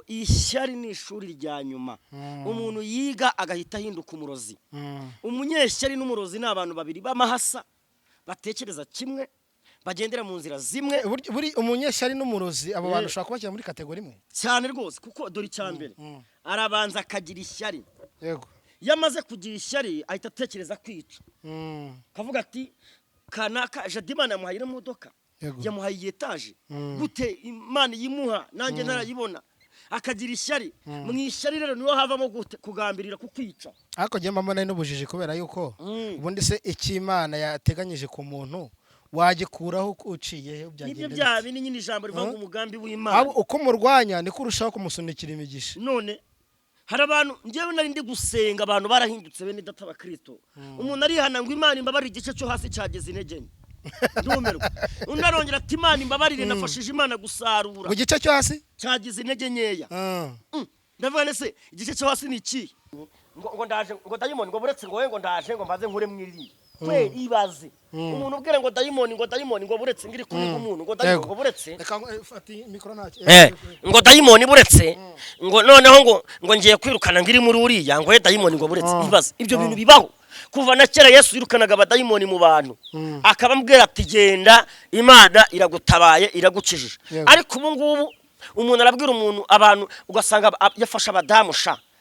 ishyari ni ishuri rya nyuma umuntu yiga agahita ahinduka umurozi umunyeshyari n'umurozi ni abantu babiri b'amahasa batekereza kimwe bagendera mu nzira zimwe buri umunyeshyari n'umurozi abo bantu ushaka kubashyira muri kategori imwe cyane rwose kuko dore cyambere arabanza akagira ishyari yego yamaze kugira ishyari ahita atekereza kwica kavuga ati kanaka Jadimana yamuhaye imodoka yamuhaye etaje gute Imana yimuha nanjye narayibona akagira ishyari mu ishyari rero niho havamo kugambirira kukwica ariko ngiye mbona n'ubujiji kubera yuko ubundi se ikimana yateganyije ku muntu wagikuraho uciye byagenda nibyo byabi ni nyine ijambo rivuga umugambi w'Imana uko murwanya ni kurushaho kumusunikira imigisha none hari abantu ngewe nari ndi gusenga abantu barahindutse bene data bakristo umuntu arihana ngo Imana imbabarire igice cyo hasi cyageze intege nke ndumerwa unarongera ati Imana imbabarire nafashije Imana gusarura igice cyo hasi cyagize intege nkeya ndavuga nese igice cyo hasi ni iki ngo ndaje ngo dayimoni ngo buretse ngo ndaje ngo mbaze nkure mwiri kwe ibaze umuntu ubwira ngo dayimoni ngo buretse ngiri kuri umuntu ngo dayimoni ngo buretse fati mikro ntacyo ngo dayimoni buretse ngo noneho ngo ngiye kwirukana ngiri muri uriya ngo dayimoni ngo buretse ibaze ibyo bintu bibaho kuva na kera Yesu yirukanaga abadayimoni mu bantu akabambwira ati genda Imana iragutabaye iragukijije ariko ubu ngubu umuntu arabwira umuntu abantu ugasanga yafasha abadamu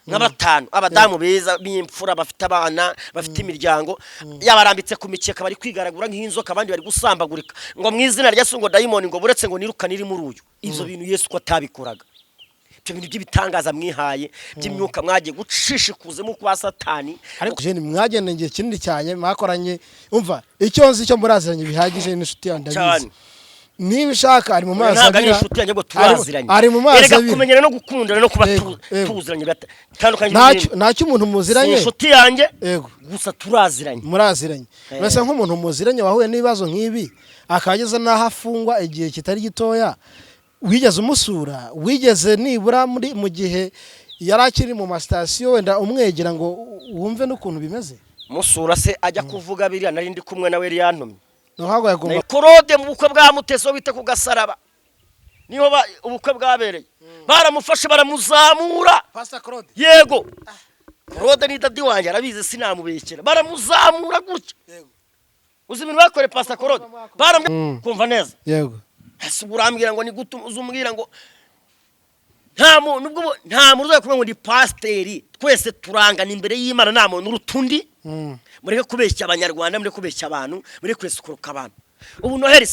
nk'abatanu abadamu beza b'imfura bafite abana bafite imiryango yabarambitse ku mikeka bari kwigaragura nk'inzoka abandi bari gusambagurika ngo mu izina rya Yesu ngo dayimoni ngo buretse ngo nirukane iri muri uyu ivyo bintu Yesu ko atabikoraga ibyo bintu by'ibitangaza mwihaye by'imyuka mwagiye gucishikuze mu kwa Satani ariko je mwagenda ngiye kinini cyane makoranye umva icyo nzi cyo muraziranye bihagije n'inshuti yandabizi niba ushaka ari mu mazi abira ari mu mazi abira kumenyera no gukundana no kuba tuziranye batandukanye ntacyo umuntu muziranye inshuti yanjye gusa turaziranye muraziranye basa nk'umuntu muziranye wahuye n'ibibazo nk'ibi akageza naho afungwa igihe kitari gitoya wigeze umusura wigeze nibura muri mu gihe yarakiri mu masitasiyo wenda umwegera ngo wumve n'ukuntu bimeze musura se ajya kuvuga biriya nari ndi kumwe nawe yantumye nohago yagomba Claude mu bukwe bwa Muteso bite ku Gasaraba niho ubukwe bwabereye baramufashe baramuzamura Pastor Claude yego Claude ni dadi wanje arabize sinamubekera baramuzamura gutya yego uzi ibintu bakore Pastor Claude kumva neza yego urambwira ngo ni gutu uzumbwira ngo nta muntu uzaye ngo ni pasteri twese turangana imbere y'Imana nta muntu urutundi mureke kubeshya abanyarwanda mureke kubeshya abantu mureke kwesukruka abantu ubu Noheli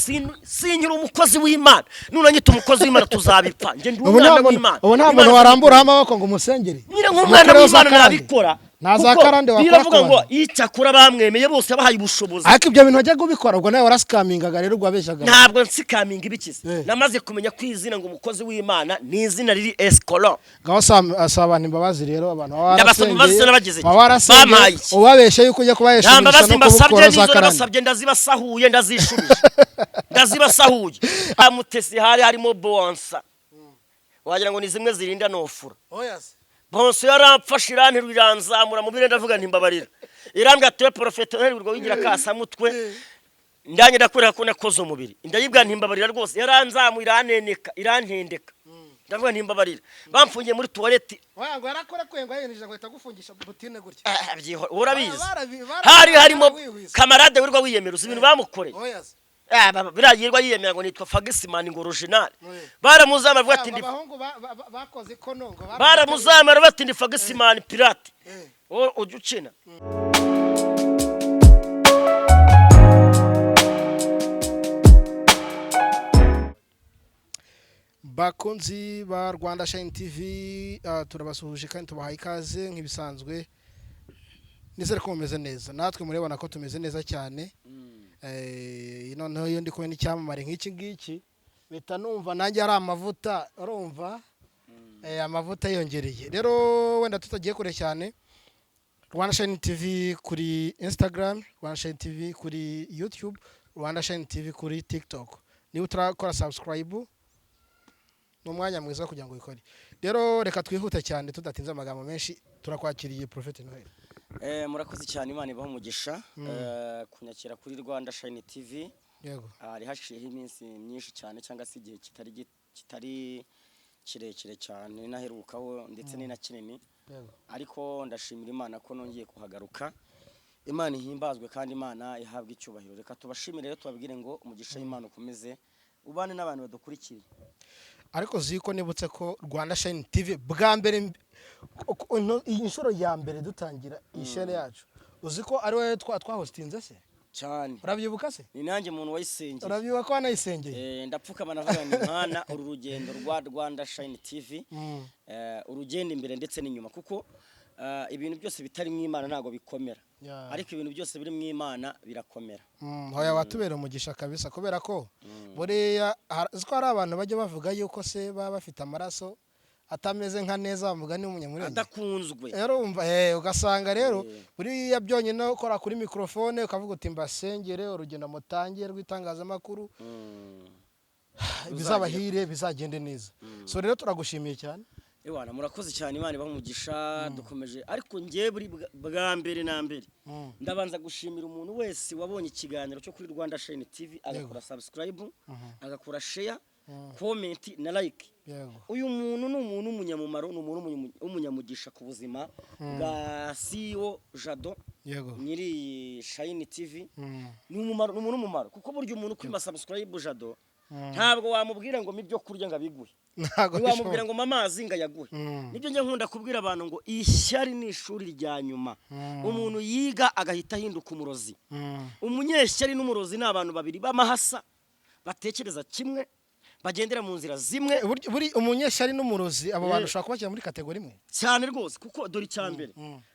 sinyira umukozi w'Imana nunanyita umukozi w'Imana tuzabipfa nge ndi umwana w'Imana ubu nta muntu warambura amaboko ngo umusengere nyine nk'umwana w'Imana nabikora nazakarande wakora ngo icyakura bamwemeye bose bahaye ubushobozi ariko ibyo bintu ajya gubikora ubwo nawe warasikamingaga rero gwabeshaga ntabwo nsikaminga ibikize namaze kumenya kwizina ngo umukozi w'Imana ni izina riri Escolo gaho asabana imbabazi rero abantu bamaye ubabeshe yuko ujya kubahesha no kubukora zakarande ndazibasahuje ndazishubije ndazibasahuye amutesi harimo bonsa wagira ngo ni zimwe zirinda nofura bonso yaramfashe iranterura iranzamura mu bire ndavuga nti mbabarira irambwa atuye profete urwo wigira kasa mutwe ndanye ndakorera ko nakoze umubiri ndayibwa nti mbabarira rwose yaranzamuye irantendeka ndavuga nti mbabarira bamfungiye muri toilette wango yarakora kwenga yenije ngo itagufungisha butine gutya byiho urabizi harimo kamarade wirwa wiyemera ibintu bamukoreye biragirwa yiyemera ngo nitwa Fagisimani ngo original baramuzama bavuga ati abahungu bakoze konongo baramuzama bati ndi Fagisimani pirate ujye ukina bakunzi ba Rwanda Shine TV turabasuhuje kandi tubahaye ikaze nk'ibisanzwe nizere ko mumeze neza natwe murebana ko tumeze neza cyane noneho iyo ndi kumwe n'icyamamare nk'iki ngiki bita numva nanjye ari amavuta urumva amavuta yongereye rero wenda tutagiye kure cyane Rwanda Shine TV kuri Instagram Rwanda Shine TV kuri YouTube Rwanda Shine TV kuri TikTok niba utarakora subscribe n'umwanya mwiza kugira ngo ikore rero reka twihute cyane tudatinze amagambo menshi turakwakiriye Prophet Noheli murakoze cyane Imana ibaho umugisha kunyakira kuri Rwanda Shine TV yego ari hashiyeho iminsi myinshi cyane cyangwa se igihe kitari kirekire cyane naherukaho ndetse ni na kinini ariko ndashimira Imana ko nongeye kuhagaruka. Imana ihimbazwe kandi Imana ihabwa icyubahiro. Reka tubashimire rero tubabwire ngo umugisha w'Imana ukomeze ubane n'abantu badukurikiye. Ariko ziko nibutse ko Rwanda Shine TV bwa mbere inshuro ya mbere dutangira ishene yacu uziko ari we twahostinze se cyane. Urabyibuka se? Ni nanjye umuntu wayisengeye. Urabyibuka ko wanayisengeye? Ndapfukama navuga ni Imana uru rugendo rwa Rwanda Shine TV urugendo imbere ndetse n'inyuma kuko ibintu byose bitari mu Imana ntago bikomera. Ariko ibintu byose biri mu Imana birakomera. Hoya watubera umugisha kabisa kubera ko buriya ziko hari abantu bajya bavuga yuko se baba bafite amaraso atameze nka neza bavuga ni umunyamurenge adakunzwe. Rero umva ugasanga rero buriya byonyine ukora kuri microphone ukavuga uti mbasengere urugendo mutangiye rw'itangazamakuru bizabahire bizagende neza. So rero turagushimiye cyane. Ewana murakoze cyane Imana ibamugisha dukomeje ariko ngiye buri bwa mbere na mbere ndabanza gushimira umuntu wese wabonye ikiganiro cyo kuri Rwanda Shine TV agakora subscribe agakora share comment na like. Uyu muntu ni umuntu umunyamumaro ni umuntu umunyamugisha ku buzima bwa CEO Jado nyiri Shine TV ni umuntu umumaro kuko buryo umuntu kwima subscribe Jado ntabwo wamubwira ngo mibyo kurya ngabiguhe ntabwo wamubwira ngo mamazi ngayaguhe. Nibyo nje nkunda kubwira abantu ngo ishyari ni ishuri rya nyuma umuntu yiga agahita hinduka umurozi. Umunyeshyari n'umurozi ni abantu babiri b'amahasa batekereza kimwe bagendera mu nzira zimwe. Buri umunyeshyari n'umurozi abo bantu ushaka kubashyira muri kategori imwe cyane rwose kuko dore cyambere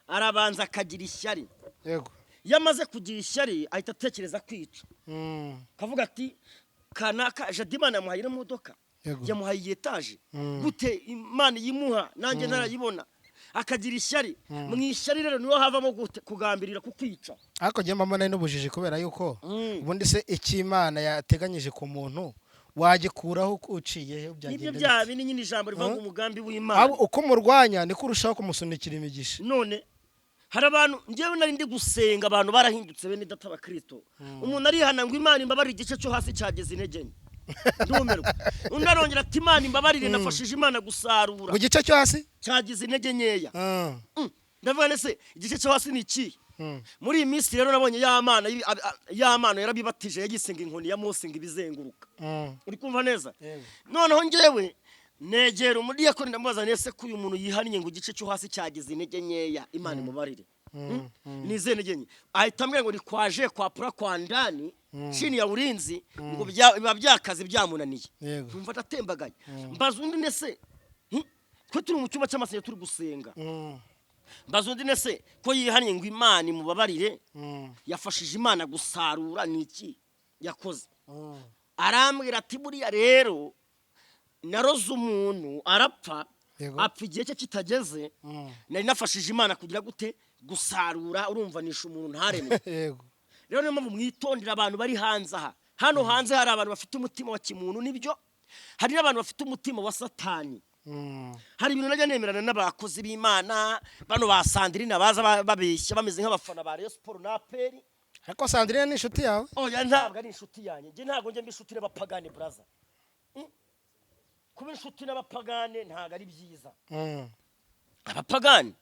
arabanza akagira ishyari. Yego yamaze kugira ishyari ahita atekereza kwica kavuga ati kanaka Jadimana yamuhaye imodoka yamuhaye etaje gute Imana yimuha nanjye narayibona akagira ishyari mu ishyari rero niho havamo kugambirira kukwica. Ariko je mama nayo n'ubujiji kubera yuko ubundi se ikimana yateganyije ku muntu wagikuraho kuciye byagenda. Nibyo byabi ni nyine ijambo rivuga umugambi w'Imana uko murwanya ni kurushaho kumusunikira imigisha. None hari abantu ngewe nari ndi gusenga abantu barahindutse bene data abakristo umuntu arihana ngo Imana imbabarire igice cyo hasi cyageze intege nke ndumerwa unarongera ati Imana imbabarire nafashije Imana gusarura mu gice cyo hasi cyageze intege nkeya. Ndavuga nese igice cyo hasi ni iki muri iyi minsi rero nabonye ya Mana yarabibatije yagisenga inkoni ya Mose ngo ibizenguruka. Uri kumva neza noneho ngewe negera umudiyakoni ndamubaza nese ko uyu muntu yihaniye ngo igice cyo hasi cyageze intege nkeya Imana imubarire nize intege nke ahita ambwira ngo ni kwaje kwa pura kwa ndani chini ya ulinzi ngo biba byakaze byamunaniye. Umva datembagaye mbaza undi nese ko turi mu cyumba cy'amasengesho turi gusenga mbaza undi nese ko yihaniye ngo Imana imubabarire yafashije Imana gusarura niki yakoze. Arambwira ati buriya rero naroze umuntu arapfa apfa igihe cye kitageze nari nafashije Imana kugira gute gusarura urumva nisha umuntu ntaremwe. Rero niyo mpamvu mwitondera abantu bari hanze aha. Hano hanze hari abantu bafite umutima wa kimuntu nibyo hari n'abantu bafite umutima wa satani. Hari ibintu najya nemerana n'abakozi b'Imana bano ba Sandrine baza babeshya bameze nk'abafana ba Rayon Sport na APR. Ariko Sandrine ni inshuti yawe? Oya ntabwo ari inshuti yanjye nge ntabwo nje mbishuti n'abapagane brother. Kuba inshuti n'abapagane ntago ari byiza. Abapagane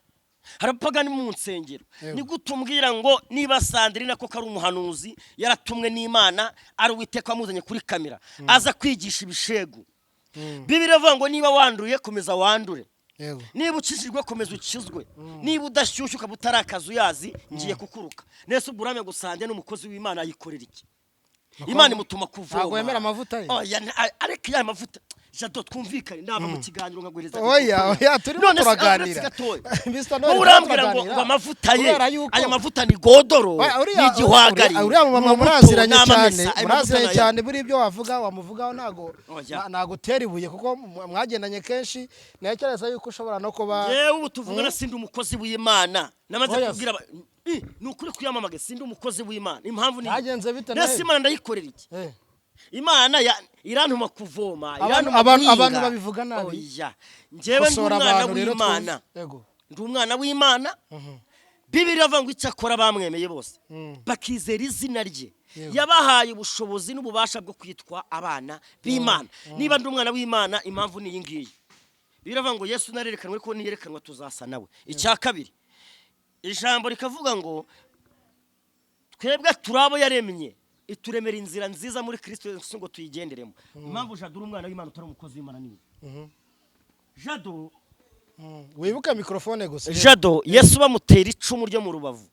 harapagane mu nsengero ni gutumbwira ngo niba Sandrine ko kari umuhanuzi yaratumwe n'Imana ari Uwiteka amuzanye kuri kamera aza kwigisha ibishego. Bibiliya ivuga ngo niba wanduye komeza wandure niba ukijijwe komeza ukizwe niba udashyushye ukabutarakaza uyazi ngiye kukuruka. Nese uburamye gusande n'umukozi w'Imana ayikorera iki? Imana imutuma kuvoma. Ntago yemera amavuta ye. Oya areke ya mavuta. Jado twumvikane nava mu kiganiro ngaguhereza. Oya turimo turaganira. Urambwira ngo amavuta ye aya mavuta ni godoro y'igihwagari. Uriya mama muraziranye cyane buri ibyo wavuga wamuvugaho ntago tera ibuye kuko mwagendanye kenshi nekereza yuko ushobora no kuba yewe ubu tuvugana sindi umukozi w'Imana namaze kubwira nukuri kuyamamaga sindi umukozi w'Imana impamvu ni hagenze bite nese Imana ndayikorera iki? Imana irantuma kuvoma abantu babivuga nabi. Oya njewe ndi umwana w'Imana Bibiliya ivuga ngo icyakora bamwemeye bose bakizera izina rye yabahaye ubushobozi n'ububasha bwo kwitwa abana b'Imana. Niba ndi umwana w'Imana impamvu ni iyi ngiyi biravuga ngo Yesu narerekanwe ko niyerekanwa tuzasa nawe. Icya kabiri ijambo rikavuga ngo twebwe turabo yaremye ituremera inzira nziza muri Kristo Yesu ngo tuyigenderemo. Impamvu Jado umwana w'Imana utari umukozi w'Imana ni Jado wibuka mikrofone gusa. Jado Yesu bamutera icumu ryo mu rubavu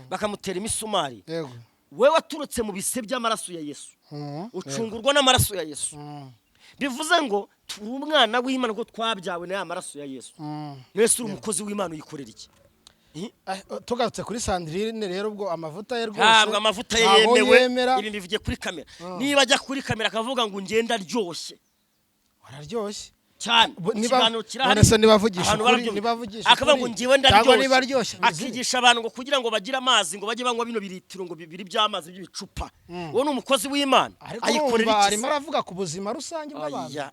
bakamutera imisumari. Yego. We waturutse mu bise by'amaraso ya Yesu. Ucungurwa n'amaraso ya Yesu. Bivuze ngo turi umwana w'Imana ko twabyawe na amaraso ya Yesu. Yesu uri umukozi w'Imana uyikorera iki? Tugarutse kuri Sandrine rero ubwo amavuta ye rwose. Ntabwo amavuta ye yemewe. Ibi bivuye kuri kamera. Niba ajya kuri kamera akavuga ngo ngenda ryoshye. Wararyoshye. Cyane ikiganiro kirahari nibavugisha ukuri nibavugisha akavuga ngo ngiwe ndaryoshye akigisha abantu ngo kugira ngo bagire amazi ngo bajye banywa bino biritiro ngo bibiri by'amazi by'ibicupa. Wowe n'umukozi w'Imana ayikorera iki? Arimo aravuga ku buzima rusange bw'abantu.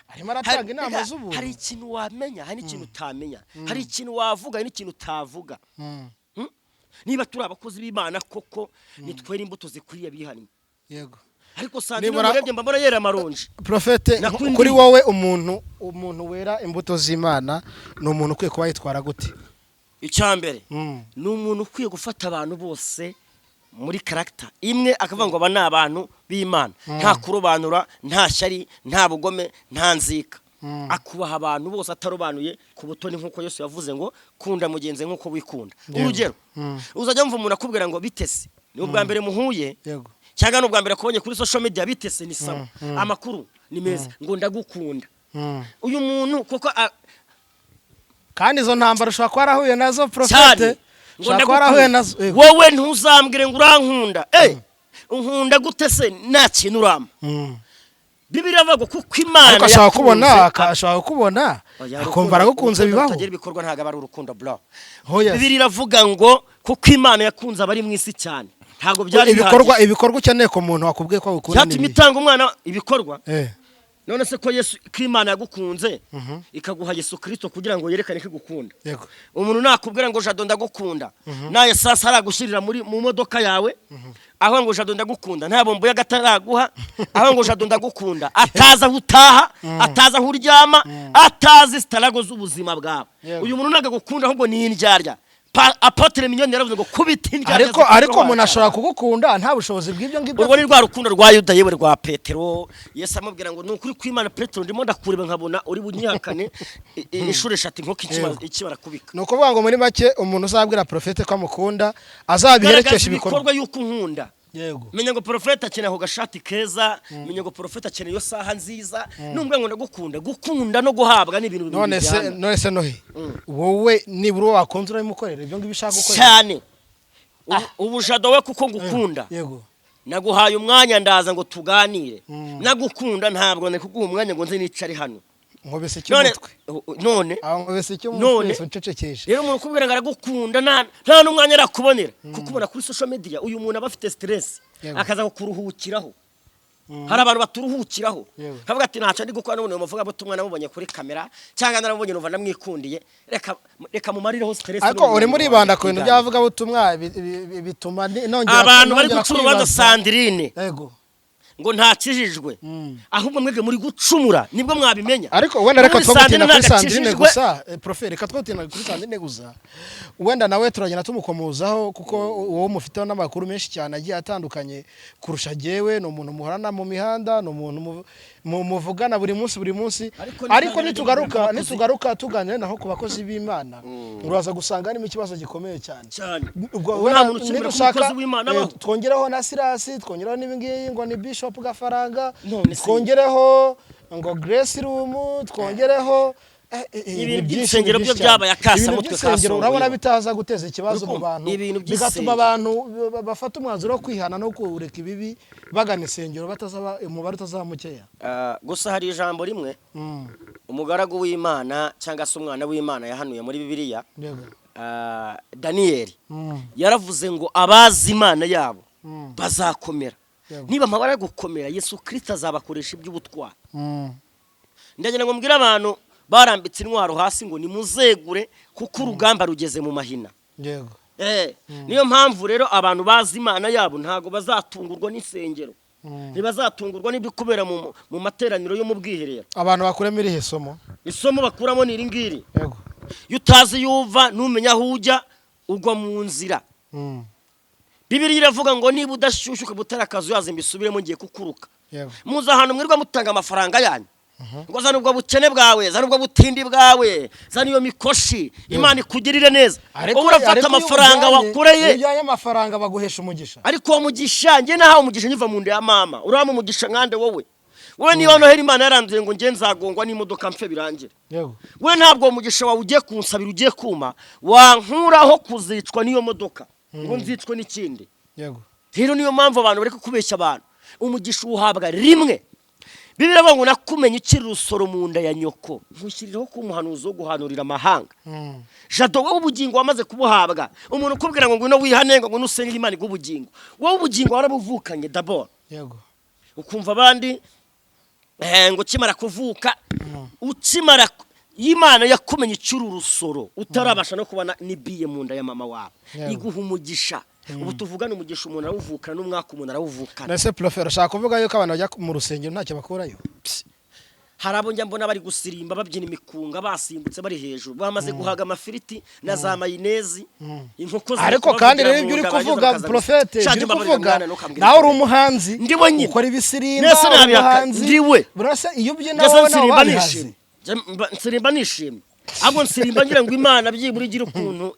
Arimo aratanga inama z'ubuntu. Hari ikintu wamenya, hari ikintu utamenya, hari ikintu wavuga, hari ikintu utavuga. Niba turi abakozi b'Imana koko nitwera imbuto zikwiriye bihannye. Yego. Ariko Sandrine murebye mbona yera amaronji. Prophet kuri wowe umuntu wera imbuto z'Imana ni umuntu ukwiye kuba yitwara gute? Icyambere ni umuntu ukwiye gufata abantu bose muri character imwe akavuga ngo aba ni abantu b'Imana, nta kurobanura, nta shyari, nta bugome, nta nzika. Akubaha abantu bose atarobanuye ku butoni nkuko Yesu yavuze ngo kunda mugenzi nkuko wikunda. Urugero uzajya mva umuntu akubwira ngo bitese ni ubwa mbere muhuye. Yego. Cyangwa n'ubwa mbere kubonye kuri social media bitese ni sawa. Amakuru ni meza ngo ndagukunda. Uyu muntu koko kandi izo ntambara ushobora kuba arahuye nazo Prophet. Ushobora kuba arahuye nazo. Wowe ntuzambwire ngo urankunda. Unkunda gute se nta kintu urama? Bibiliya avuga kuko Imana ashaka kubona akumva aragukunze bibaho. Utagira ibikorwa ntago ari urukundo bro. Bibiliya iravuga ngo kuko Imana yakunze abari mu isi cyane. Ntago byari ibikorwa ukeneye ko umuntu wakubwiye ko agukunda. Cyatuma itanga umwana ibikorwa. None se ko Yesu Imana yagukunze ikaguha Yesu Kristo kugira ngo yerekane ko igukunda. Yego. Umuntu nakubwira ngo Jado ndagukunda naye sasa aragushyirira mu modoka yawe aho ngo Jado ndagukunda nta bombo y'agataraguha aho ngo Jado ndagukunda ataza hutaha ataza huryama atazi starago z'ubuzima bwawe. Uyu muntu nagagukunda ahubwo ni indyarya. Apotre Mignone yaravuze ngo kubita indyarya. Ariko umuntu ashobora kugukunda nta bushobozi bw'ibyo ngibyo. Ubwo ni rwa rukundo rwa Yuda yewe rwa Petero. Yesu amubwira ngo nukuri kw'Imana Petero ndimo ndakureba nkabona uri bunyihakane inshuro 3 nko ikibara kubika. Nuko vuga ngo muri make umuntu uzabwira Prophet ko amukunda azabiherekesha ibikorwa yuko nkunda. Yego. Menya ngo Prophet akeneye ako gashati keza, menya ngo Prophet akeneye yo saha nziza, numbwe ngo gukunda no guhabwa ni ibintu bibiri. None se nohe. Wowe niburo wakonzura imukorera ibyo ngibishaka gukorera. Cyane. Ubu Jado we kuko ngukunda. Yego. Naguhaye umwanya ndaza ngo tuganire. Nagukunda ntabwo nekuguha umwanya ngo nze nicare hano. Ngobese cy'umutwe. None ngobese cy'umutwe ucecekesha. Rero umuntu kubwira ngo aragukunda nta n'umwanya arakubonera kukubona kuri social media. Uyu muntu aba afite stress akaza kuruhukiraho. Hari abantu baturuhukiraho kavuga ati ntacyo ndi gukora none umuvuga abo tumwana mubonye kuri kamera cyangwa narabonye numva namwikundiye reka mumarireho stress. Ariko uri muri banda ko ibintu byavuga abo tumwa bituma nongera abantu bari gucuruza Sandrine. Yego. Ngo ntakijijwe ahubwo mwege muri gucumura nibwo mwabimenya. Ariko wenda reka twagutina kuri Sandrine gusa Prophet reka twagutina kuri Sandrine gusa wenda nawe turagenda tumukomozaho kuko wowe mufiteho n'amakuru menshi cyane agiye atandukanye kurusha jewe no umuntu muhorana mu mihanda no umuntu muvugana buri munsi ariko nitugaruka tuganire naho ku bakozi b'Imana uraza gusanga harimo ikibazo gikomeye cyane. Ubwo nta muntu ukimira umukozi w'Imana twongeraho na Sirasi twongeraho n'ibingiyi ngo ni Bishop Gafaranga twongereho ngo Grace Room twongereho ibintu by'isengero byo byabaye akasa mutwe kaso. Urabona bitaza guteza ikibazo mu bantu bigatuma abantu bafata umwanzuro wo kwihana no kureka ibibi bagana isengero batazaba umubare utazamukeya. Gusa hari ijambo rimwe umugaragu w'Imana cyangwa se umwana w'Imana yahanuye muri Bibiliya. Daniel yaravuze ngo abazi Imana yabo bazakomera. Niba amabara gukomera Yesu Kristo azabakoresha iby'ubutwari. Ndagira ngo mbwira abantu barambitse intwaro hasi ngo nimuzegure kuko urugamba rugeze mu mahina. Yego. Niyo mpamvu rero abantu bazi Imana yabo ntago bazatungurwa n'isengero. ntibazatungurwa n'ibyo kubera mu materaniro yo mu bwiherero. abantu bakuremo irihe somo? Isomo bakuramo ni iringiri. Yego. Iyo utazi yuva numenya aho ujya ugwa mu nzira. Bibiliya iravuga ngo niba udashyushuka butara akazu yaze mbisubiremo ngiye kukuruka. Muza ahantu mwirirwa mutanga amafaranga yanyu. Ngo zana ubwo bukene bwawe, zana ubwo butindi bwawe, zana iyo mikoshi, Imana ikugirire neza. Ubu urafata amafaranga wakoreye. Ujyanye amafaranga baguhesha umugisha. Ariko uwo mugisha njye nahawe umugisha nyiva mu nda ya mama. Urama umugisha nkande wowe. Wowe niba noheri Imana yaranduye ngo nge nzagongwa n'imodoka mfe birangire. Yego. Wowe ntabwo umugisha wawe ugiye kunsabira ugiye kuma, wankuraho kuzicwa n'iyo modoka. Ngo nzicwe n'ikindi. Yego. Rero niyo mpamvu abantu bari kubeshya abantu. Umugisha uhabwa rimwe. Bibiliya ngo nakumenye ukiri rusoro mu nda ya nyoko. Nkushyiriraho ko umuhanuzi wo guhanurira amahanga. Jado wowe ubugingo wamaze kubuhabwa. Umuntu ukubwira ngo ngwino wihane ngo ngwino usenge Imana igubugingo. Wowe ubugingo warabuvukanye d'abord. Yego. Ukumva abandi ngo kimara kuvuka ukimara Imana yakumenye ukiri rusoro utarabasha no kubana nibiye mu nda ya mama wawe. Iguha umugisha. Ubu tuvugana umugisha umuntu arawuvukana n'umwaka umuntu arawuvukana. Nese professor ashaka kuvuga yuko abantu bajya mu rusengero ntacyo bakurayo. Harabo njya mbona bari gusirimba babyina imikunga basimbutse bari hejuru bamaze guhaga amafiriti na za mayonezi inkoko. Ariko kandi rero ibyo uri kuvuga prophete uri kuvuga nawe uri umuhanzi ukora ibisirimba umuhanzi ndiwe burase iyo bye nawe nawe nsirimba nishimye ahubwo nsirimba ngira ngo Imana byiburi gira ukuntu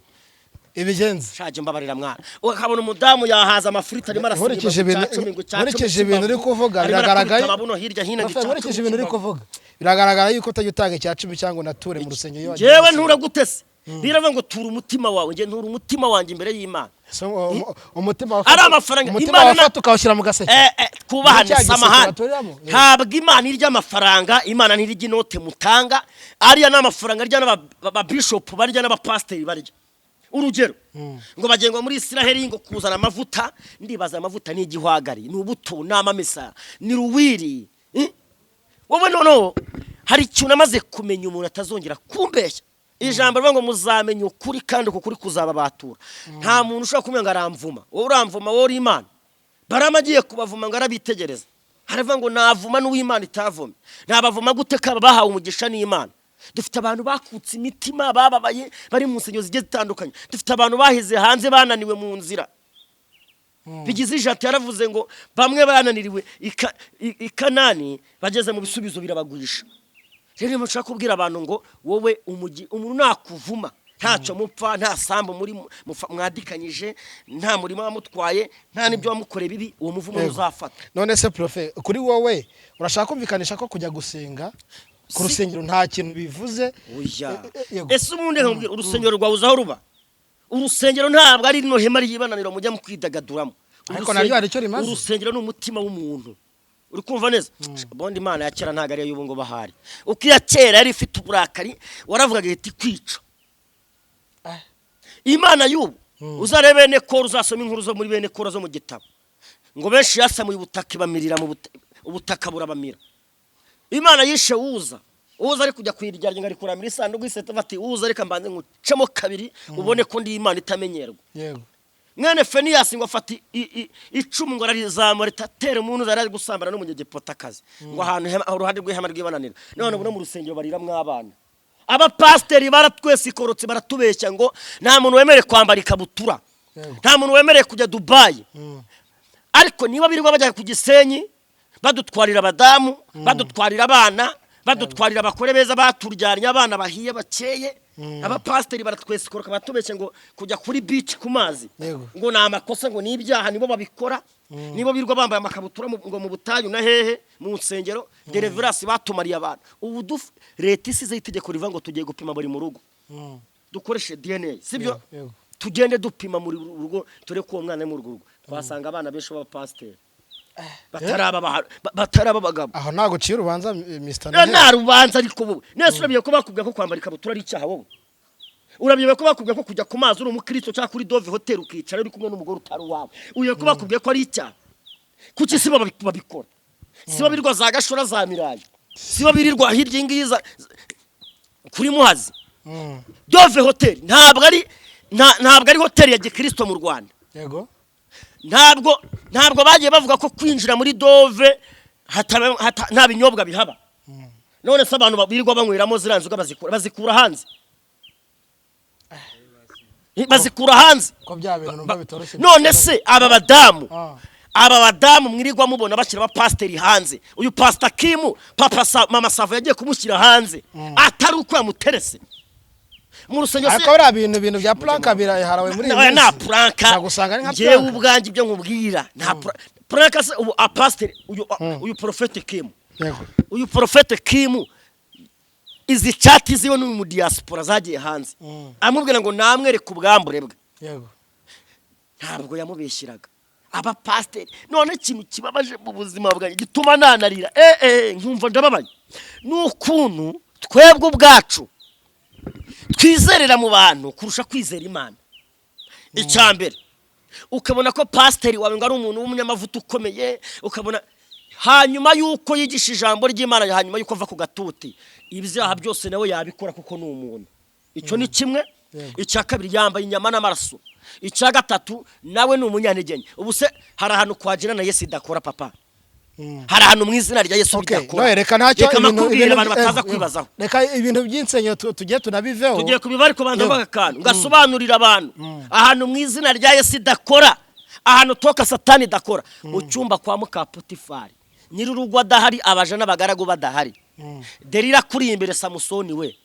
ibigenze shaje mbabarira mwana ukabona umudamu yahaza amafrita ari marasimba nkurikije ibintu uri kuvuga biragaragaye nkurikije ibintu uri kuvuga biragaragara yuko utajya utanga icya 10 cyangwa nature mu rusengero yewe ntura gutese biravuga ngo tura umutima wawe nge ntura umutima wanjye imbere y'Imana umutima ari amafaranga Imana na tukawushyira mu gaseke kubahana samahana ntabwo Imana irya amafaranga Imana ntirya inote mutanga ariya n'amafaranga arya n'aba bishop barya n'abapasteri barya. Urugero ngo bagengwa muri Israeli ngo kuzana amavuta ndibaza amavuta ni igihwagari ni ubuto n'amamesa ni ruwiri. Wowe nono hari ikintu namaze kumenya umuntu atazongera kumbeshya. Ijambo rivuga ngo muzamenye ukuri kandi ukuri kuzababatura. Nta muntu ushaka kumenya ngo aramvuma. Wowe uramvuma wowe uri Imana. Baramagiye kubavuma ngo arabitegereza. Haravuga ngo navuma n'uw'Imana itavuma. Nabavuma gute kaba bahawe umugisha n'Imana. Dufite abantu bakutse imitima bababaye bari mu nsengero zigiye zitandukanye. Dufite abantu bahize hanze bananiwe mu nzira. Bigize ijati yaravuze ngo bamwe bananiriwe ikanani bageze mu bisubizo birabagwisha. Rero mushaka kubwira abantu ngo wowe umuntu nakuvuma ntacyo mupfa nta sambo muri mwadikanyije nta murimo wamutwaye nta nibyo wamukoreye bibi uwo muvumo uzafata. None se profe kuri wowe urashaka kumvikanisha ko kujya gusenga ku rusengero nta kintu bivuze? Ese ubundi nkubwira urusengero rwawe uzaho ruba? Urusengero ntabwo ari rino hema ry'ibananiro mujya mu kwidagaduramo. Ariko naryo hari cyo rimaze. Urusengero ni umutima w'umuntu. Uri kumva neza? Bondi Imana ya kera ntago ari y'ubu ngo bahari. Ukiya kera yari ifite uburakari waravugaga iti kwica. Imana y'ubu uzarebe bene ko uzasoma inkuru zo muri bene ko zo mu gitabo. Ngo benshi yasamuye ubutaka bamirira mu ubutaka burabamira. Imana yishe uza ari kujya kwiryarya ngari kuramira isanduku iseta bati uza reka mbanze ngucemo kabiri ubone ko ndi Imana itamenyerwa. Yego. Mwene Feniyasi ngo afati icumu ngo arizamura ritatera umuntu zari gusambana no mu Gipotakazi. Ngo ahantu uruhande rw'ihema rw'ibananiro. None ubu no mu rusengero barira mw'abana. Aba pasteri baratwese ikorotse baratubeshya ngo nta muntu wemere kwambara ikabutura. Nta muntu wemere kujya Dubai. Ariko niba birirwa bajya ku Gisenyi badutwarira abadamu, badutwarira abana, badutwarira abakore beza baturyarnya abana bahiye bakeye. Aba pasteri baratwese ikoroka batubeshye ngo kujya kuri beach ku mazi. Ngo na amakosa ngo nibyaha nibo babikora. Nibo birirwa bambaye amakabutura ngo mu butayu na hehe mu nsengero deliverance batumariye abantu. Ubu leta isize itegeko riva ngo tugiye gupima bari mu rugo. Dukoreshe DNA sibyo? Tugende dupima muri rugo ture ko umwana mu rugo. Twasanga abana benshi baba pasteri. Bataraba bagabo. Aho nago ciro ubanza Mr. Na rubanza ariko bo. Nese urabiye ko bakubwiye ko kwambara ikabutura ari icyaha wowe. Urabiye ko bakubwiye ko kujya ku mazi uri umukristo cyangwa kuri Dove Hotel ukicara uri kumwe n'umugore utari wawe. Uye ko bakubwiye ko ari icyaha. Kuki sibo babikora? Sibo birirwa za gashora za mirayi. Sibo birirwa hirya ingiza kuri Muhazi. Dove Hotel ntabwo ari hotel ya gikristo mu Rwanda. Yego. ntabwo bagiye bavuga ko kwinjira muri Dove nta binyobwa bihaba. None se abantu birirwa banyweramo ziriya nzoga bazikura hanze. Bazikura hanze ko bya bintu numva bitoroshye. None se aba badamu mwirirwa mubona bashyira abapasiteri hanze. Uyu Pastor Kim mama Savo yagiye kumushyira hanze atari uko yamuterese mu rusengero. Ariko bari ibintu bya planka biraharawe muri iyi. Na planka gusanga ari nka jewe ubwanjye ibyo nkubwira nta planka se ubu apasiteri uyu Prophet Kim. Yego. Uyu Prophet Kim izi chat ziwe no mu diaspora zagiye hanze. Amubwira ngo namwereke ubwambure bwe. Yego. Ntabwo yamubeshyiraga aba pastor. None ikintu kibabaje mu buzima bwanjye gituma nanarira nkumva ndababaye n'ukuntu twebwe ubwacu twizerera mu bantu kurusha kwizera Imana. Icyambere ukabona ko pastor wawe ngo ari umuntu w'umunyamavuta ukomeye, ukabona hanyuma yuko yigisha ijambo ry'Imana, hanyuma yuko ava ku gatuti ibyaha byose nawe yabikora kuko ni umuntu. Icyo ni kimwe. Icya kabiri yambaye inyama n'amaraso. Icya gatatu nawe ni umunyantegenye. Ubu se hari ahantu kwagirana Yesu idakora papa. Hari ahantu mu izina rya Yesu bidakora. No, reka ntacyo ibintu abantu bataza kwibazaho. Reka ibintu by'insenyo tugiye tunabiveho. Tugiye kubiva ariko banza bagakantu ngasobanurira abantu ahantu mu izina rya Yesu idakora, ahantu toka Satani idakora. Mu cyumba kwa muka Potifari nyir'urugo adahari, abaje n'abagaragu badahari. Delila kuri imbere Samusoni we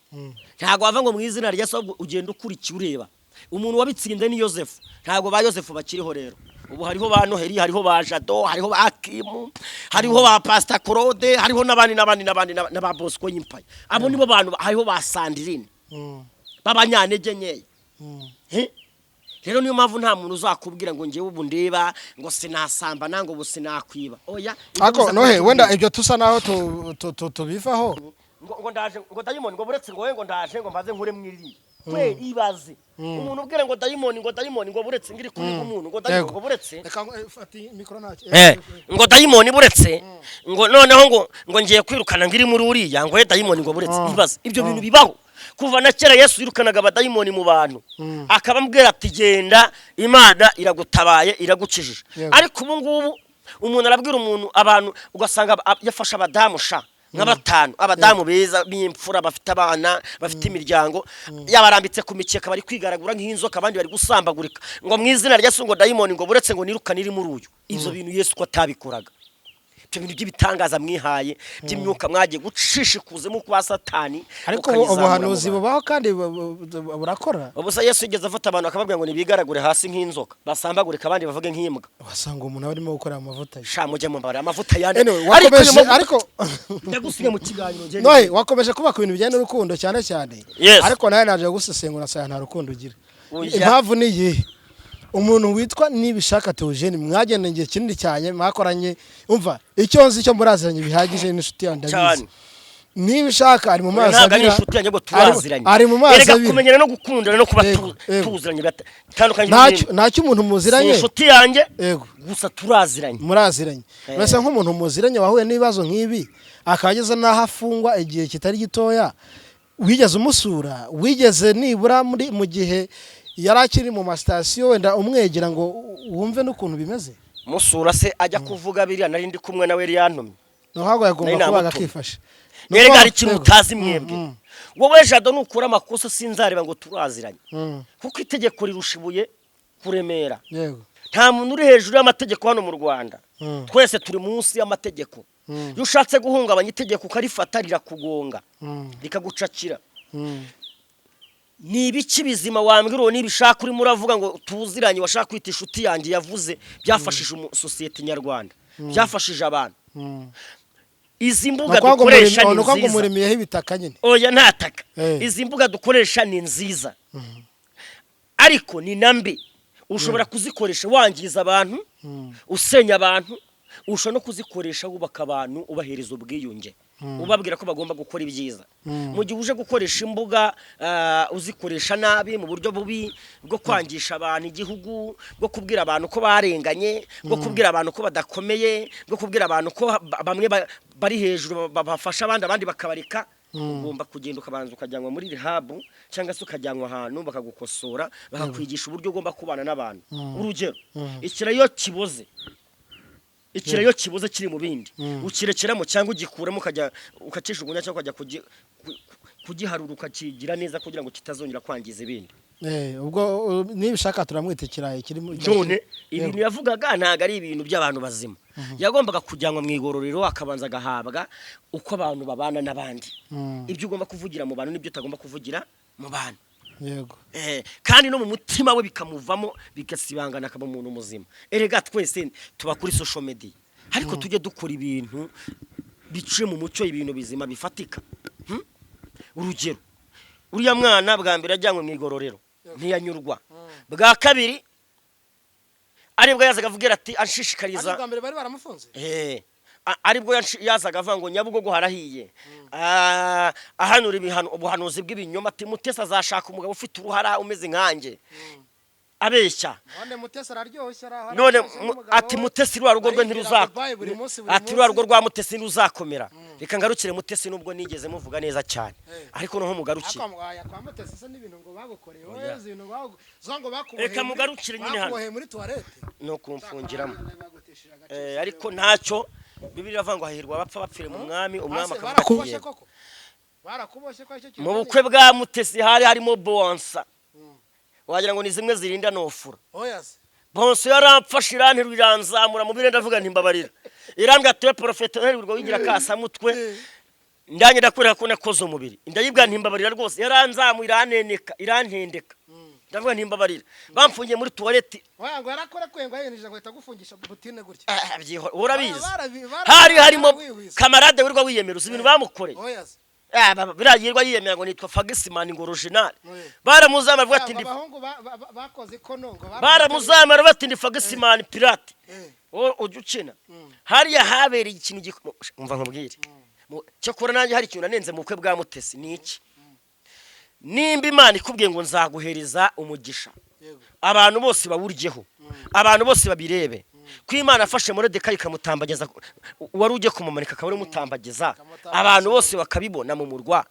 ntago bava ngo mu izina rya Yesu ugenda ukurikiye ureba. Umuntu wabitsinde ni Yosefu. Ntago ba Yosefu bakiriho rero. Ubu hariho ba Noheli, hariho ba Jado, hariho ba Akimu, hariho ba Pastor Claude, hariho n'abandi n'aba Bosco Yimpaye. Abo nibo bantu, hariho ba Sandrine babanyantege nyeye. Rero niyo mpamvu nta muntu uzakubwira ngo ngewe ubu ndeba ngo sinasamba nango ubu sinakwiba. Oya ako nohe wenda ibyo tusa naho tubivaho ngo ndaje ngo dayimoni ngo buretse ngo we ngo ndaje ngo mbaze nkure mwiriri we ibaze umuntu ubwira ngo dayimoni ngo buretse ngiri kuri umuntu ngo dayimoni ngo buretse reka fati mikro ntacyo ngo dayimoni buretse ngo noneho ngo ngiye kwirukana ngiri muri uriya ngo dayimoni ngo buretse ibaze ibyo bintu bibaho. Kuva na kera Yesu yirukanaga abadayimoni mu bantu akabambwira ati genda Imana iragutabaye iragukijije. Ariko ubu ngubu umuntu arabwira umuntu abantu ugasanga yafasha abadamu nk'abatanu abadamu beza b'imfura bafite abana bafite imiryango yabarambitse ku mikeka bari kwigaragura nk'inzoka abandi bari gusambagurika ngo mu izina rya Yesu ngo dayimoni ngo buretse ngo nirukane iri muri uyu. Ivyo bintu Yesu ko atabikoraga. Ibyo bintu by'ibitangaza mwihaye by'imyuka mwagiye gucishikuze mu kwa Satani. Ariko ubuhanuzi bubaho kandi burakora. Ubusa Yesu yigeze afata abantu akababwira ngo nibigaragure hasi nk'inzoka basambagurika abandi bavuge nk'imbwa. Wasanga umuntu arimo gukora amavuta. Sha mujye mu mbare amavuta yane. Ariko ndagusiye mu kiganiro nje. Noye wakomeje kuba ku bintu bijyanye n'urukundo cyane cyane. Ariko nawe naje gusesengura saya nta rukundo ugira. Impamvu ni yihe? Umuntu witwa Nibishaka Theogene mwagendanye igihe kinini cyane mwakoranye umva icyo nzi cyo muraziranye bihagije n'inshuti yanjye ndabizi. Nibishaka ari mu mazi abira ari mu mazi abira kumenyera no gukundana no kuba tuziranye batandukanye. Ntacyo umuntu muziranye inshuti yanjye gusa turaziranye muraziranye. Bese nk'umuntu muziranye wahuye n'ibibazo nk'ibi akageza naho afungwa igihe kitari gitoya wigeze umusura wigeze nibura mu gihe yarakiri mu station wenda umwegera ngo wumve n'ukuntu bimeze musura se ajya kuvuga biriya nari ndi kumwe nawe yantumye no hago yagomba kubaga kifasha nere gari kintu utazi mwebwe wowe Jado nukura amakosa sinzareba ngo turaziranye kuko itegeko rirushibuye kuremera. Yego nta muntu uri hejuru y'amategeko hano mu Rwanda. Twese turi munsi y'amategeko. Iyo ushatse guhungabanya itegeko ukarifata rirakugonga rikagucakira. Ni ibiki bizima wambwira nibishaka uri muravuga ngo tuziranye washaka kwita inshuti yanjye yavuze byafashije societe nyarwanda byafashije abantu. Izi mbuga dukoresha ni nziza. Nuko murimiyeho ibitaka nyine. Oya ntataka. Izi mbuga dukoresha ni nziza. Ariko ni nambi. Ushobora kuzikoresha wangiza abantu, usenya abantu, ushobora no kuzikoresha wubaka abantu ubahereza ubwiyunge. Ubabwira ko bagomba gukora ibyiza. Mu gihe uje gukoresha imbuga uzikoresha nabi mu buryo bubi bwo kwangisha abantu igihugu, bwo kubwira abantu ko barenganye, bwo kubwira abantu ko badakomeye, bwo kubwira abantu ko bamwe bari hejuru bafasha abandi bakabarika. ugomba kugenda ukabanza ukajyanwa muri rehab cyangwa se ukajyanwa ahantu bakagukosora bakakwigisha uburyo ugomba kubana n'abantu urugero ikirayo kiboze kiri mu bindi ukirekeramo cyangwa ugikuramo ukajya ukacishugunya cyangwa ukajya kugiharura ukakigira neza kugira ngo kitazongera kwangiza ibindi ubwo nibishaka turamwita ikirayi kiri mu none ibintu yavugaga ntago ari ibintu by'abantu bazima yagombaga kujyanwa mu igororero akabanza agahabwa uko abantu babana n'abandi ibyo ugomba kuvugira mu bantu n'ibyo utagomba kuvugira mu bantu yego kandi no mu mutima we bikamuvamo bigasibangana akaba umuntu muzima erega twese tuba kuri social media ariko tujye dukora ibintu biciye mu mucyo ibintu bizima bifatika urugero uriya mwana bwa mbere ajyanywe mu igororero ntiyanyurwa bwa kabiri aribwo yazaga avugira ati anshishikariza bwa mbere bari baramufunze aribwo yazaga avuga ngo Nyabugogo harahiye ahanura ubuhanuzi bw'ibinyoma ati Mutesi azashaka umugabo ufite uruhara umeze nkanjye abeshya none ati Mutesi rwa rugo rwe ati rwa rugo rwa Mutesi ntiruzakomera reka ngarukire Mutesi nubwo nigeze muvuga neza cyane ariko noho mugarukire reka mugarukire nyine hano no kumfungiramo ariko ntacyo Bibiliya avuga ngo hahirwa abapfa bapfire mu mwami barakuboshe mu bukwe bwa Mutesi hari harimo bonsa wagira ngo ni zimwe zirinda nofura bonsa yaramfashe iranterura iranzamura mu birenda avuga ntimbabarira irambwa ati profete uherirwa wigira kasa mutwe ndanye ndakorera ko nakoze umubiri ndayibwa ntimbabarira rwose yaranzamu irantendeka ndavuga ntimbabarira bamfungiye muri toilette ngo yarakora kwenga yenije ngo itagufungisha butine gutya urabizi hari harimo kamarade wirwa wiyemera ibintu bamukoreye biragirwa yiyemera ngo nitwa Fagisimani ngo original baramuzama bavuga ati abahungu bakoze konongo baramuzama bati ndi Fagisimani pirate ujye ukina hariya habereye ikintu umva nkubwire cyakora nanjye hari ikintu nanenze mu bukwe bwa Mutesi ni iki nimba Imana ikubwiye ngo nzaguhereza umugisha abantu bose bawuryeho abantu bose babirebe ko Imana afashe Moridekayi ikamutambageza wari ujye kumumanika akaba ari mutambagiza abantu bose bakabibona mu murwa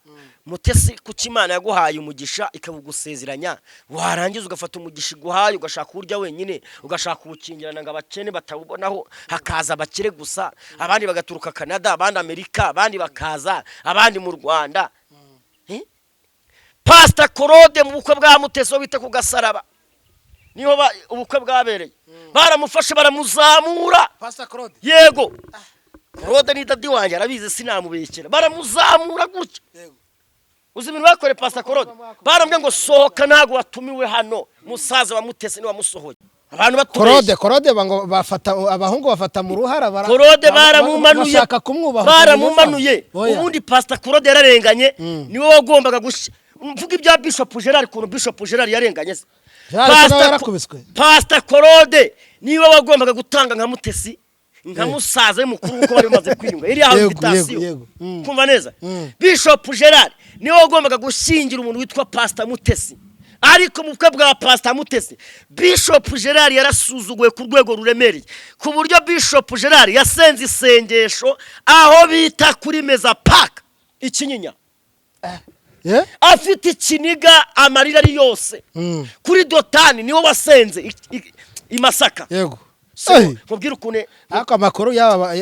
Mutesi kuki Imana yaguhaye umugisha ikabugusezeranya warangiza ugafata umugisha guhaye ugashaka urya wenyine ugashaka ubukingirana ngo abakene batawubonaho hakaza abakire gusa abandi bagaturuka Canada abandi Amerika abandi bakaza abandi mu Rwanda Pastor Claude mu bukwe bwa Mutesi bita ku Gasaraba niho ubukwe bwabereye baramufashe baramuzamura Pastor Claude yego Claude ni dadi wanjye arabizi sinamubekera baramuzamura gutya yego uzi ibintu bakore Pastor Claude barambye ngo sohoka ntago watumiwe hano musaza wa Mutesi ni wamusohoye abantu batubeshye Claude bango bafata abahungu bafata mu ruhara Claude baramumanuye ubundi Pastor Claude yararenganye niwe wagombaga gushya mvuga ibya Bishop Gerard kuntu Bishop Gerard yarenganye Pastor Claude niwe wagombaga gutanga nka Mutesi nka musaza mukuru uko bari bamaze kwiyunga iri aho invitation kumva neza Bishop Gerard niwe wagombaga gushingira umuntu witwa Pastor Mutesi ariko mu bukwe bwa Pastor Mutesi Bishop Gerard yarasuzuguye ku rwego ruremereye ku buryo Bishop Gerard yasenze isengesho aho bita kuri Meza Park ikinyinya afite ikiniga amarira ari yose kuri Dotani niwo wasenze imasaka yego nkubwira ukune aka amakuru yaba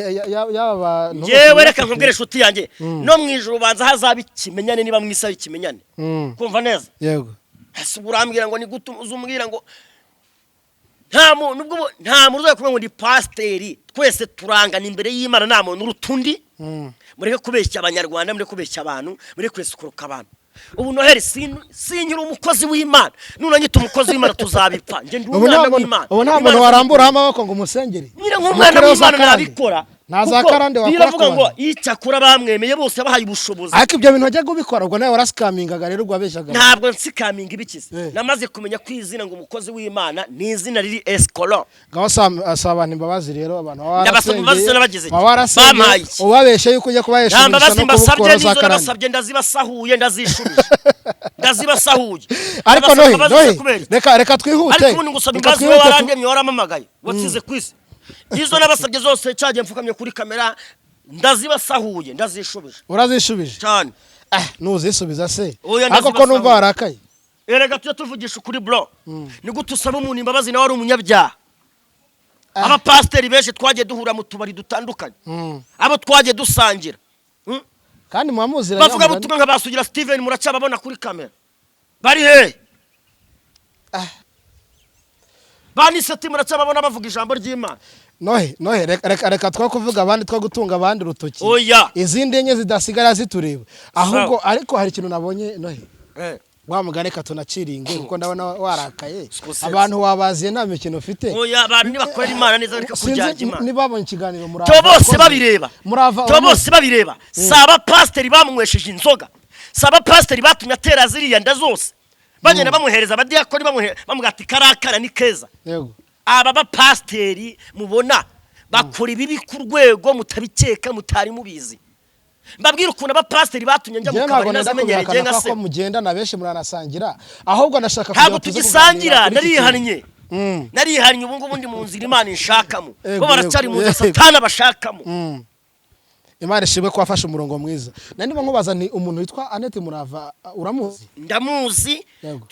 yewe reka nkubwire inshuti yanjye no mwijuru banza hazaba ikimenyane niba mwisaba ikimenyane kumva neza yego ese urambwira ngo ni uzumbwira ngo nta muntu uzaye kuvuga ngo ni pasteri twese turangana imbere y'Imana nta muntu urutundi mureke kubeshya abanyarwanda mureke kubeshya abantu mureke kwesukoroka abantu ubu Noheli sinyira umukozi w'Imana nunanyita umukozi w'Imana tuzabipfa nge ndi umwana w'Imana ubu nta muntu warambura amaboko ngo umusengere nyine nk'umwana w'Imana nabikora nazakarande wakora biravuga ngo icyakura bamwemeye bose bahaye ubushobozi ariko ibyo bintu ajya gubikora ubwo nawe warasikamingaga rero ugwabeshaga ntabwo nsikaminga ibikize namaze kumenya ko izina ngo umukozi w'Imana ni izina riri Escolon ngaho asabana imbabazi rero abantu bamaye ubabeshe yuko ujya kubahesha no kubukora zakarande nasabye ndazibasahuje ndazishubije ndazibasahuye ariko nohe reka twihute ariko ubundi ngusaba imbazi warandemye waramamagaye watsize kwisi izo nabasabye zose cyagiye mfukamye kuri kamera ndazibasahuye ndazishubije urazishubije cyane nuzisubiza se Oya, ariko ko numva warakaye erega tujya tuvugisha ukuri bro ni gute usaba umuntu imbabazi nawe ari umunyabyaha abapasiteri benshi twagiye duhura mu tubari dutandukanye abo twagiye dusangira kandi mwamuzira bavuga butumwa nk'abasugira Steven muracababona kuri kamera bari he bani sati muracababona bavuga ijambo ry'Imana nohe reka twa kuvuga abandi twa gutunga abandi rutoki oya izindi enye zidasigara zitureba ahubwo ariko hari ikintu nabonye nohe wa mugane katunaciringe kuko ndabona warakaye abantu wabaziye nta mikino ufite oya abantu nibakorera Imana neza ariko kujyaje Imana nibabonye ikiganiro murava to bose babireba saba pasiteri bamwesheje inzoga saba pasiteri batumye atera ziriya nda zose bagenda bamuhereza abadiyakoni bamuga ati karakara ni keza yego aba bapasiteri mubona bakora ibibi ku rwego mutabikeka mutari mubizi mbabwira ukuntu abapasiteri batumye njya mu kabari nazamenyereye nka se ko mugenda na benshi muranasangira ahubwo nashaka ntabwo tugisangira narihannye ubu ngubu ndi mu nzira Imana inshakamo bo baracari mu nzira Satani bashakamo Imana ishimwe ko wafashe umurongo mwiza nandimo nkubaza ni umuntu witwa Annette Murava uramuzi ndamuzi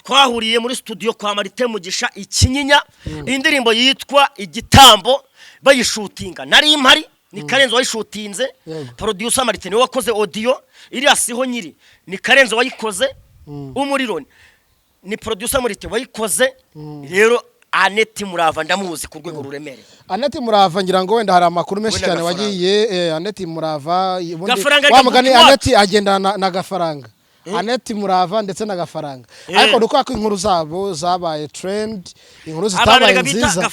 twahuriye muri studio kwa Marite Mugisha Ikinyinya indirimbo yitwa Igitambo bayishutinga nari impari ni Karenzo wayishutinze producer Marite niwe wakoze audio iri asiho nyiri ni Karenzo wayikoze umuriro ni producer Marite wayikoze rero Annette Murava ndamuzi ku rwego ruremere Annette Murava ngira ngo wenda hari amakuru menshi cyane wagiye Annette Murava wamugani Annette agenda na gafaranga Annette Murava ndetse na gafaranga ariko duko inkuru zabo zabaye trend inkuru zitabaye nziza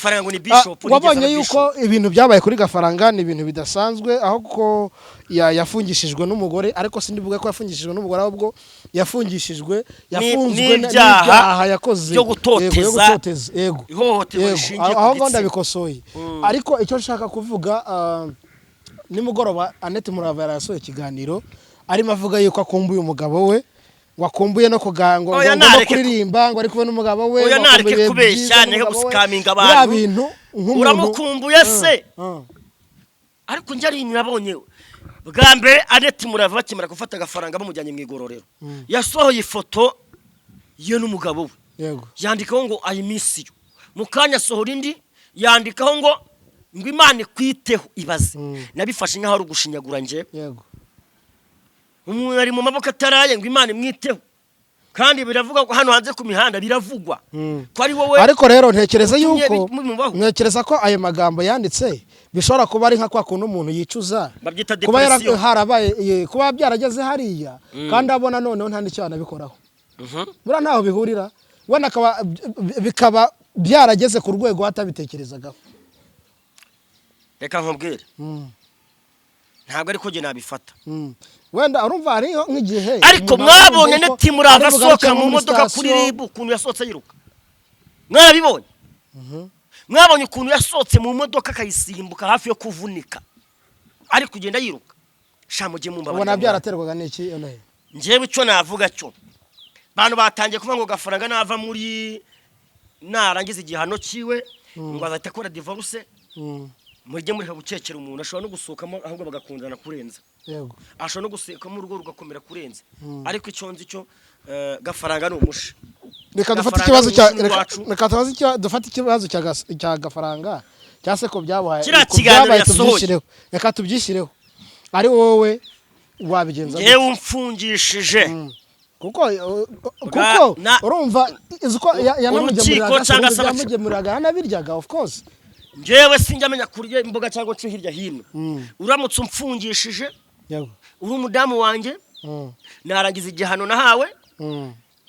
wabonye yuko ibintu byabaye kuri gafaranga ni ibintu bidasanzwe aho ko yafungishijwe n'umugore ariko sindivuga ko yafungishijwe n'umugore ahubwo yafunzwe n'ibyaha yakoze byo gutoteza yego ihohoterwa rishingiye aho gonda bikosoye ariko icyo nshaka kuvuga nimugoroba Annette Murava yarasohoye ikiganiro arimo avuga yuko akumbuye umugabo we wakumbuye no kugango no kuririmba ngo ari kubona umugabo we oya nareke kubeshya neke gusikaminga abantu uramukumbuye se ariko njye ari inyabonye bwa mbere Annette Murava bakimara gufata agafaranga bamujyanye mu igororero yasohoye ifoto ye n'umugabo we yego yandikaho ngo I miss you mukanya sohora indi yandikaho ngo Imana ikwiteho ibaze nabifashe nkaho ari ugushinyagura nje yego umuntu ari mu maboko ataraye ngo Imana imwiteho kandi biravuga ko hano hanze ku mihanda biravugwa ko ari wowe ariko rero ntekereza ko ayo magambo yanditse bishobora kuba ari nka kwa kuntu umuntu yicuza kuba harabaye kuba byarageze hariya kandi abona noneho nta n'icyo anabikoraho bura ntaho bihurira wenda bikaba byarageze ku rwego hatabitekerezagaho reka nkubwire ntabwo ariko nge nabifata wenda urumva ari nk'igihe ariko mwabonye Annette Murava asohoka mu modoka kuri RIB ukuntu yasohotse yiruka mwabibonye mwabonye ukuntu yasohotse mu modoka akayisimbuka hafi yo kuvunika ari kugenda yiruka shamuje mu mbabare ubona byaraterwaga n'iki nayo njewe icyo navuga cyo bantu batangiye kuvuga ngo gafaranga nava muri narangiza igihano ciwe ngo azahita akora divorce mujye muri gucekera umuntu ashobora no gusokamo ahubwo bagakundana kurenza yego ashobora no gusekamo urugo rugakomera kurenza ariko icyo nzi cyo gafaranga ni umushi reka dufate ikibazo cya gafaranga cyase ko byabaye tubyishyireho reka tubyishyireho ari wowe wabigenza yewe umfungishije kuko urumva izuko yanamugemuriraga anabiryaga of course njewe sinjamenya kurya imboga cyangwa cyo hirya hino uramutse umfungishije yego uri umudamu wanjye narangiza igihano nahawe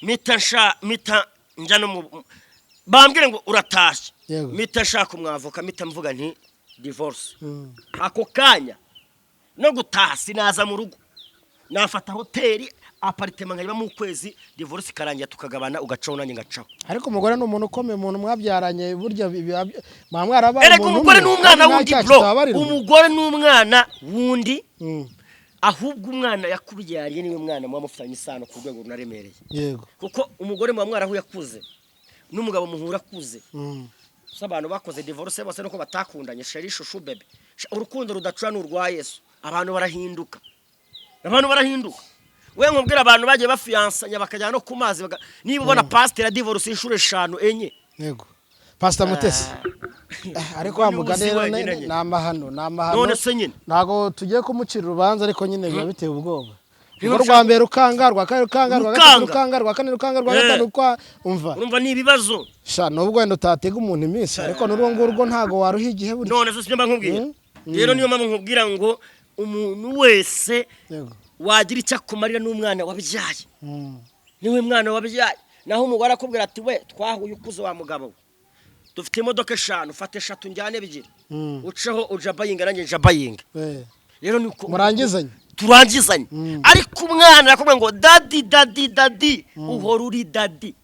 mita njya no bambwire ngo uratashye mita nshaka umwavoka mita mvuga nti divorce ako kanya no gutaha sinaza mu rugo nafata hoteli apartment nkariba mu kwezi divorce karangiye tukagabana ugacaho nanjye ngacaho ariko umugore ni umuntu ukomeye umuntu mwabyaranye burya mwarabaye umuntu umugore n'umwana wundi bro umugore n'umwana wundi ahubwo umwana yakubyariye niwe mwana mwamufitanye isano ku rwego runaremereye yego kuko umugore mwarahu yakuze n'umugabo muhura kuze abantu bakoze divorce bose nuko batakundanye sheri shushu bebe urukundo rudacura n'urwa Yesu abantu barahinduka we nkubwira abantu bagiye bafiyansanya bakajya no ku mazi niba ubona pasiteri divorce inshuro 5 enye yego Pastor Mutesi ariko wamugane rero namahano none se nyine nago tugiye kumucira urubanza ariko nyine biba biteye ubwoba rwa mbere ukangarwa kangarwa kangarwa gatanu kwa umva ni ibibazo sha nubwo wenda utatega umuntu iminsi ariko n'urwo ntago waruha igihe buri none se simba nkubwira rero niyo mpamvu nkubwira ngo umuntu wese wagira icyo akumarira n'umwana wabyaye niwe mwana wabyaye naho umugore akubwira ati we twahuye ukuze wa mugabo dufite imodoka 5 ufate 3 njyane bigire uceho ujabayinga nanjye jabayinga rero niko turangizanye ariko umwana yakubwira ngo dadi uhora uri dadi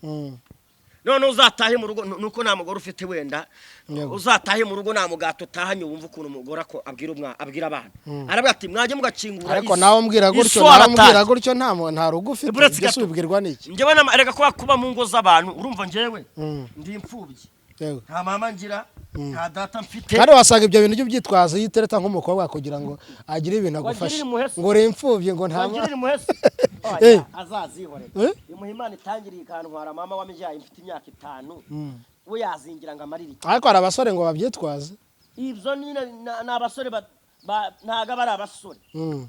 none uzatahe mu rugo nuko nta mugore ufite wenda uzatahe mu rugo nta mugato utahanye wumva ukuntu umugore ko abwira abana aravuga ati mwaje mugakingura ariko nawe mbwira gutyo nta rugo ufite byose ubwirwa niki njyewe reka kuba mu ngo z'abantu urumva njyewe ndi imfubyi nta mama ngira nta data mfite kandi wasanga ibyo bintu byitwaza yitereta nk'umukobwa kugira ngo agire ibintu agufasha ngo remfubye ngo nta azazihore Imana itangiriye ikantwara mama wamijyaye mfite imyaka 5 we yazingira ngo amarire ariko hari abasore ngo babyitwaze ibyo ni abasore ntaga bari abasore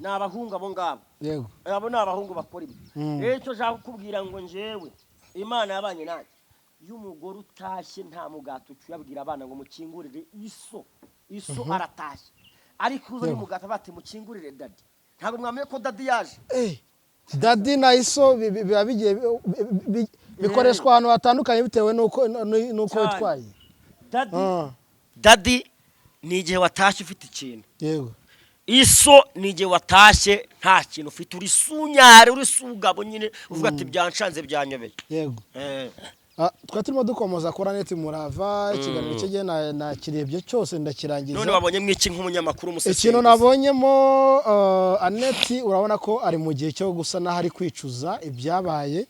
ni abahungu abo ngabo yego abo ni abahungu bakora ibi rero icyo nshaka kukubwira ngo njyewe Imana yabanye nanjye y'umugore utashye nta mugato cyabwira abana ngo mukingurire iso aratashye ariko uzo n'umugato bati mukingurire dadi ntabwo mwamenye ko dadi yaje dadi na iso biba bigiye bikoreshwa ahantu hatandukanye bitewe nuko witwaye dadi ni igihe watashye ufite ikintu yego iso ni igihe watashye nta kintu ufite uri sunyare uri sugabo nyine uvuga ati byanshanze byanyobeye yego twa turimo dukomoza kora neti murava ikiganiro cye nakirebye cyose ndakirangiza none wabonye mwiki nk'umunyamakuru umusesenguzi ikintu nabonyemo Aneti urabona ko ari mu gihe cyo gusa naho ari kwicuza ibyabaye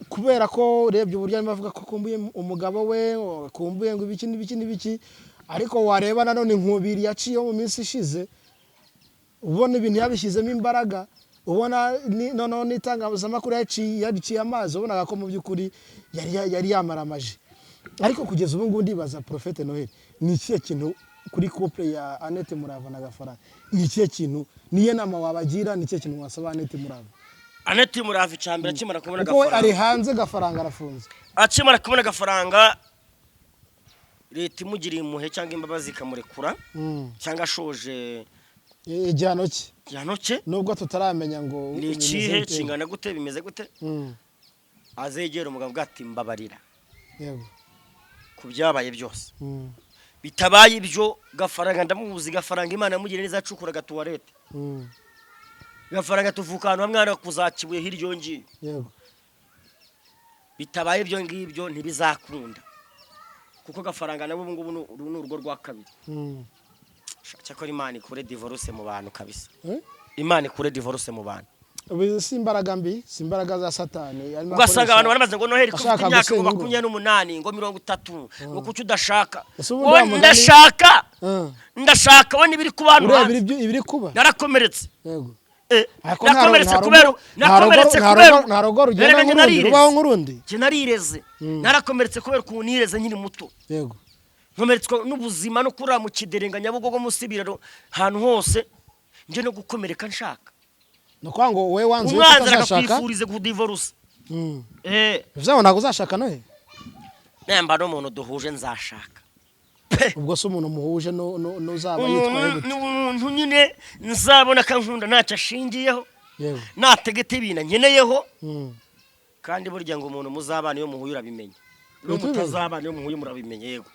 kubera ko urebye uburyo arimo avuga ko kumbuye umugabo we kumbuye ngo ibiki ariko wareba nanone inkubiri yaciyeho mu minsi ishize ubona ibintu yabishyizemo imbaraga ubona noneho n'itangazamakuru yabiciye amazi ubonaga ko mu by'ukuri yari yamaramaje ariko kugeza ubu ngubu ndibaza Prophete Noheli ni ikihe kintu kuri couple ya Aneti Murava na Gafaranga ni ikihe kintu niye nama wabagira ni ikihe kintu wasaba Aneti Murava Aneti Murava icambere akimara kubona Gafaranga ari hanze Gafaranga arafunze akimara kubona Gafaranga leta imugiriye impuhe cyangwa imbabazi ikamurekura cyangwa ashoje igihano cye nubwo tutaramenya ngo ni ikihe kingana gute bimeze gute azegera umugabo bwati mbabarira yego kubyabaye byose bitabaye ibyo Gafaranga ndamubuzi Gafaranga Imana yamugiriye neza acukura gatuwarete Gafaranga tuvukana mwana kuzakibuye hiryo ngiye yego bitabaye ibyo ngibyo ntibizakunda kuko Gafaranga nabo ngubu n'urugo rwa kabiri cyakora Imana ikure divorce mu bantu kabisa Imana ikure divorce mu bantu simbaraga mbi simbaraga za satani ugasanga abantu baramaze ngo Noheli kufite imyaka 28 ngo 30 ngo kuki udashaka ndashaka we nibiri ku bantu ibiri kuba narakomeretse yego nakomeretse kubera nta rugo rugenda rubaho nk'urundi narireze narakomeretse kubera ukuntu nireze nyiri muto yego nkomeretswe n'ubuzima no kurira mu kiderenga Nyabugogo musibiraro hantu hose nje no gukomereka nshaka no kwango wowe wanze utashaka kwifurize kudivorce bizabo ntago uzashaka nohe nemba no muntu duhuje nzashaka ubwo so umuntu muhuje no zaba yitwaye gute n'umuntu nyine nzabona kankunda ntacyo ashingiyeho yego nategete ibintu nkeneyeho kandi burya ngo umuntu muzabana iyo muhuyura bimenye n'umutazabana iyo muhuye murabimenye yego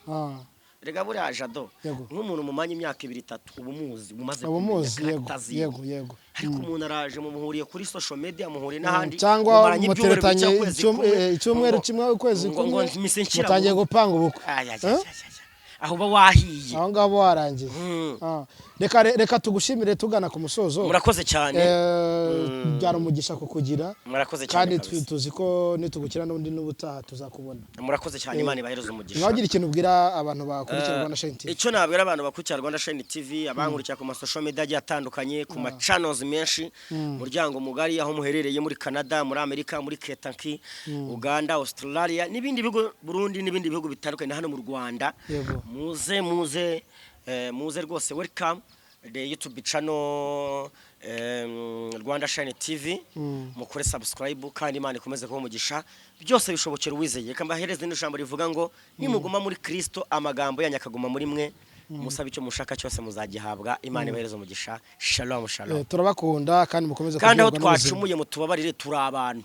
rega buriya jado nk'umuntu mumanye imyaka 2-3 ubu muzi umaze yego ariko umuntu araje mu muhuriye kuri social media muhuriye n'ahandi cyangwa muteretanye icyumweru kimwe ukwezi kumwe mutangiye gupanga ubukwe aho ba wahiye aho ngabo warangiye reka tugushimire tugana ku musozo. murakoze cyane byara umugisha kukugira murakoze cyane kandi tuzi ko nitugukira n'undi n'ubutaha tuzakubona. murakoze cyane Imana ibahereze umugisha. Mwagira ikintu ubwira abantu bakurikira Rwanda Shine TV? Icyo nabwira abantu bakurikira Rwanda Shine TV abankurikira ku ma social media agiye atandukanye ku ma channels menshi muryango mugari aho muherereye muri Canada muri Amerika muri Kentucky Uganda Australia n'ibindi bihugu Burundi n'ibindi bihugu bitandukanye hano mu Rwanda. Muze rwose welcome the YouTube channel Rwanda Shine TV mukore subscribe kandi Imana ikomeze kuba umugisha byose bishobokera uwizeye kambahereze n'ijambo rivuga ngo nimuguma muri Kristo amagambo yanyakaguma muri mwe musabe icyo mushaka cyose muzagihabwa Imana ibahereze umugisha. Shalom shalom. Turabakunda kandi mukomeze kandi aho twacumuye mutubabarire turi abantu